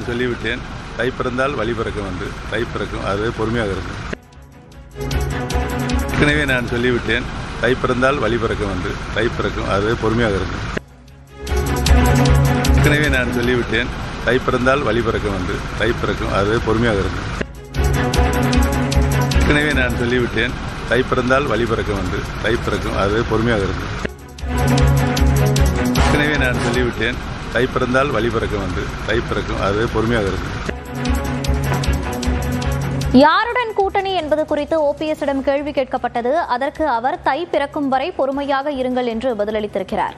நான் சொல்லிவிட்டேன். தை பிறந்தால் வழி பிறக்கும் என்று. தை பிறக்கும், அது பொறுமையாக இருக்கும். ஏற்கனவே நான் சொல்லிவிட்டேன். தை பிறந்தால் வழி பிறக்கும் என்று. தை பிறக்கும், அது பொறுமையாக இருக்கும். ஏற்கனவே நான் சொல்லிவிட்டேன். தை பிறந்தால் வழி பிறக்கும் என்று. தை பிறக்கும், அது பொறுமையாக இருக்கும். ஏற்கனவே நான் சொல்லிவிட்டேன். தை பிறந்தால் வழி பிறக்கும் என்று. தை பிறக்கும், அது பொறுமையாக இருக்கும். ஏற்கனவே நான் சொல்லிவிட்டேன். தை பிறந்தால் வழி பிறக்கும் என்று. தை பிறக்கும், அது பொறுமையாக இருக்கும். யாருடன் கூட்டணி என்பது குறித்து ஓபிஎஸ்ஸிடம் கேள்வி கேட்கப்பட்டது. அதற்கு அவர் தை பிறக்கும் வரை பொறுமையாக இருங்கள் என்று பதிலளித்திருக்கிறார்.